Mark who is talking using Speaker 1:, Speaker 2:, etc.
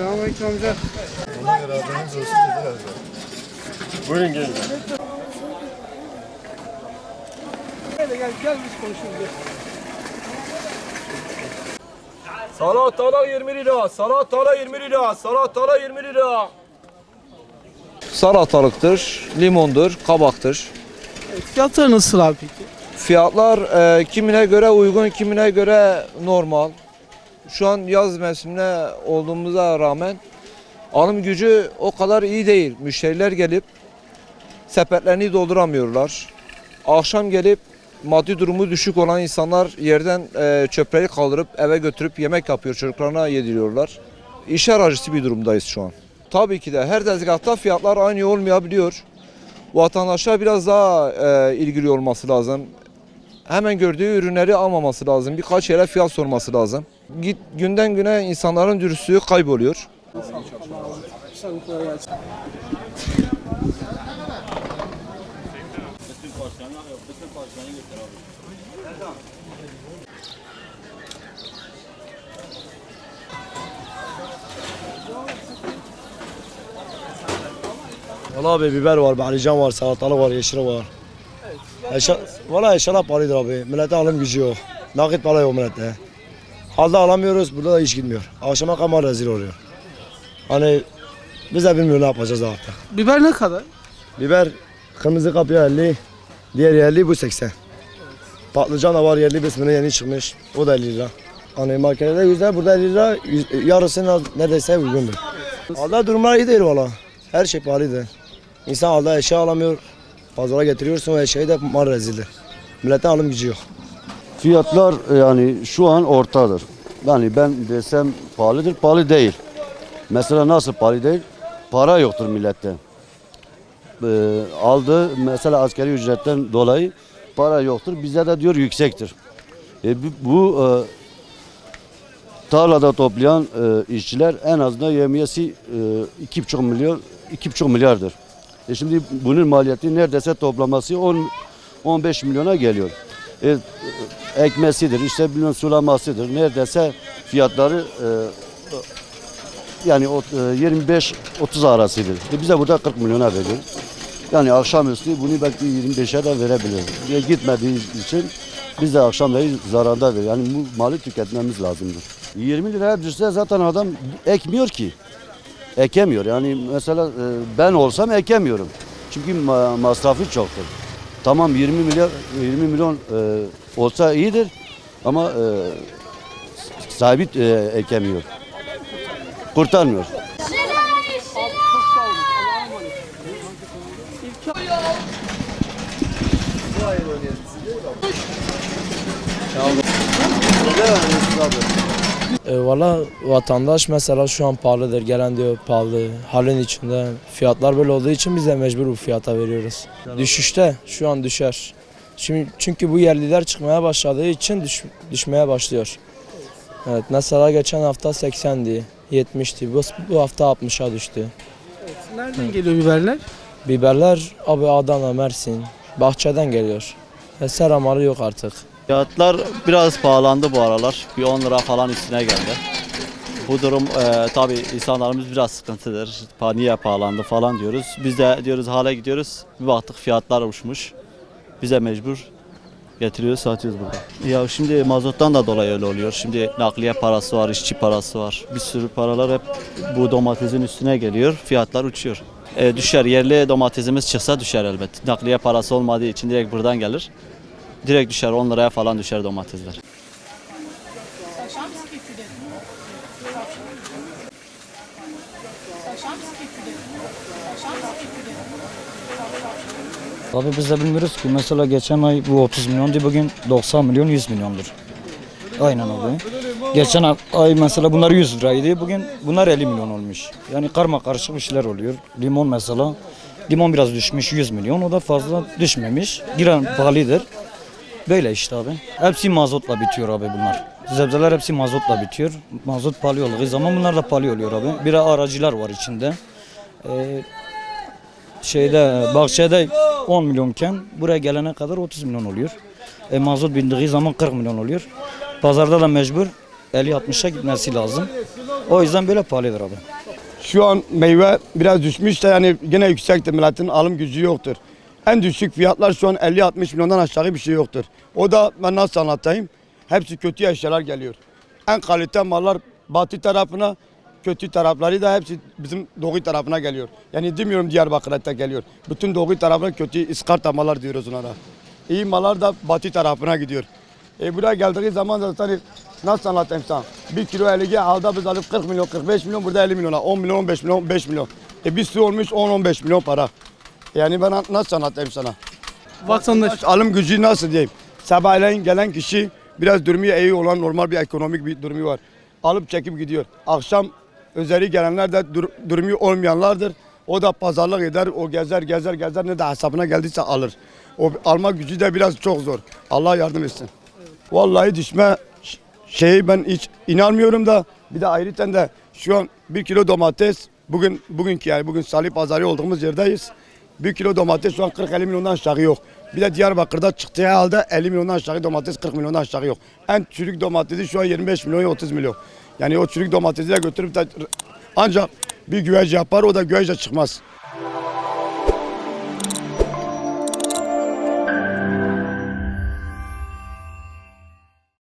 Speaker 1: Selamünaleyküm amca.
Speaker 2: Allah razı olsun dediler.
Speaker 3: Buyurun gelin.
Speaker 1: Gel biz konuşuruz.
Speaker 3: Salatalık 20 lira, salatalık 20 lira, salatalık 20 lira.
Speaker 4: Salatalıktır, limondur, kabaktır.
Speaker 1: Evet, fiyatları nasıl abi peki?
Speaker 4: Fiyatlar kimine göre uygun, kimine göre normal. Şu an yaz mevsimine olduğumuza rağmen alım gücü o kadar iyi değil. Müşteriler gelip sepetlerini dolduramıyorlar. Akşam gelip maddi durumu düşük olan insanlar yerden çöpleri kaldırıp eve götürüp yemek yapıyor, çocuklarına yediriyorlar. İşler acısı bir durumdayız şu an. Tabii ki de her tezgahta fiyatlar aynı olmayabiliyor. Vatandaşlar biraz daha ilgili olması lazım. Hemen gördüğü ürünleri almaması lazım. Birkaç yere fiyat sorması lazım. Günden güne insanların dürüstlüğü kayboluyor.
Speaker 5: Valla abi biber var, bahrican var, salatalık var, yeşil var. Valla eşyalar pahalıdır abi. Millete alım gücü yok. Nakit para yok millette. Halde alamıyoruz, burada da iş gitmiyor. Akşama kadar rezil oluyor. Hani biz de bilmiyoruz ne yapacağız artık.
Speaker 1: Biber ne kadar?
Speaker 5: Biber kırmızı kapya 50, diğer 50 bu 80. Patlıcan da var 50 bismine yeni çıkmış. O da 50 lira. Hani marketlerde güzel, burada 50 lira, yarısının neredeyse uygundur. Halde durumlar iyi değil valla. Her şey pahalıdır. İnsan halde eşya alamıyor. Pazara getiriyorsun o eşyayı da mal rezildir. Millete alım gücü yok.
Speaker 6: Fiyatlar yani şu an ortadır. Yani ben desem pahalıdır, pahalı değil. Mesela nasıl pahalı değil? Para yoktur millette. Aldığı mesela asgari ücretten dolayı para yoktur. Bize de diyor yüksektir. Bu tarlada toplayan işçiler en azından yemiyesi 2,5 milyardır. Şimdi bunun maliyeti neredeyse toplaması 15 milyona geliyor. Ekmesidir, işte bilmem sulamasıdır. Neredeyse fiyatları yani 25-30 arasıdır. Bize burada 40 milyona veriyor. Yani akşamüstü bunu belki 25'e de verebilir. Gitmediği için biz de akşamleyin zararda veriyor. Yani bu malı tüketmemiz lazımdır. 20 liraya düşse zaten adam ekmiyor ki. Ekemiyor. Yani mesela ben olsam ekemiyorum. Çünkü masrafı çoktur. Tamam 20 milyon olsa iyidir ama sahibi ekemiyor. Kurtarmıyor.
Speaker 7: Valla vatandaş mesela şu an pahalıdır. Gelen diyor pahalı. Halin içinde fiyatlar böyle olduğu için biz de mecbur bu fiyata veriyoruz. Düşüşte şu an düşer. Çünkü bu yerliler çıkmaya başladığı için düşmeye başlıyor. Evet, mesela geçen hafta 80'di, 70'ti. Bu hafta 60'a düştü.
Speaker 1: Evet, nereden geliyor biberler?
Speaker 7: Biberler abi Adana, Mersin, bahçeden geliyor. Seramalı yok artık.
Speaker 8: Fiyatlar biraz pahalandı bu aralar. Bir 10 lira falan üstüne geldi. Bu durum tabii insanlarımız biraz sıkıntıdır. Niye pahalandı falan diyoruz. Biz de diyoruz hale gidiyoruz. Bir baktık fiyatlar uçmuş. Bize mecbur getiriyoruz, satıyoruz burada. Ya şimdi mazottan da dolayı öyle oluyor. Şimdi nakliye parası var, işçi parası var. Bir sürü paralar hep bu domatesin üstüne geliyor. Fiyatlar uçuyor. Düşer. Yerli domatesimiz çıksa düşer elbet. Nakliye parası olmadığı için direkt buradan gelir. Direkt düşer, 10 liraya falan düşer domatesler.
Speaker 9: Abi biz de bilmiyoruz ki mesela geçen ay bu 30 milyondu, bugün 90 milyon 100 milyondur. Aynen abi. Geçen ay mesela bunlar 100 liraydı, bugün bunlar 50 milyon olmuş. Yani karma karışık bir şeyler oluyor. Limon mesela, limon biraz düşmüş 100 milyon, o da fazla düşmemiş. Giren pahalıdır. Böyle işte abi. Hepsi mazotla bitiyor abi bunlar. Sebzeler hepsi mazotla bitiyor. Mazot pahalı olduğu zaman bunlar da pahalı oluyor abi. Bir de aracılar var içinde. Bahçede 10 milyonken buraya gelene kadar 30 milyon oluyor. Mazot bindiği zaman 40 milyon oluyor. Pazarda da mecbur 50-60'a gitmesi lazım. O yüzden böyle pahalıdır abi.
Speaker 5: Şu an meyve biraz düşmüş de yani gene yüksektir, milletin alım gücü yoktur. En düşük fiyatlar şu an 50-60 milyondan aşağı bir şey yoktur. O da ben nasıl anlatayım? Hepsi kötü eşyalar geliyor. En kalite mallar batı tarafına, kötü tarafları da hepsi bizim doğu tarafına geliyor. Yani demiyorum Diyarbakır'da geliyor. Bütün doğu tarafına kötü iskarta mallar diyoruz onlara. İyi mallar da batı tarafına gidiyor. Buraya geldiği zaman da hani nasıl anlatayım sana? 1 kilo eligi halde biz alıp 40 milyon, 45 milyon, burada 50 milyona, 10 milyon, 15 milyon, 5 milyon. Bir sürü olmuş 10-15 milyon para. Yani ben nasıl anlatayım sana?
Speaker 1: Vatandaş
Speaker 5: Alım gücü nasıl diyeyim? Sabahleyin gelen kişi biraz durumu iyi olan normal bir ekonomik bir durumu var. Alıp çekip gidiyor. Akşam üzeri gelenler de durumu olmayanlardır. O da pazarlık eder, o gezer ne de hesabına geldiyse alır. O alma gücü de biraz çok zor. Allah yardım etsin. Vallahi düşme şeyi ben hiç inanmıyorum da bir de ayrıca de şu an 1 kilo domates bugün Salı Pazarı olduğumuz yerdeyiz. 1 kilo domates şu an 40-50 milyondan aşağı yok. Bir de Diyarbakır'da çıktığı halde 50 milyondan aşağı domates 40 milyondan aşağı yok. En çürük domatesi şu an 25 milyon 30 milyon. Yani o çürük domatesi de götürüp de ancak bir güvec yapar, o da güvece çıkmaz.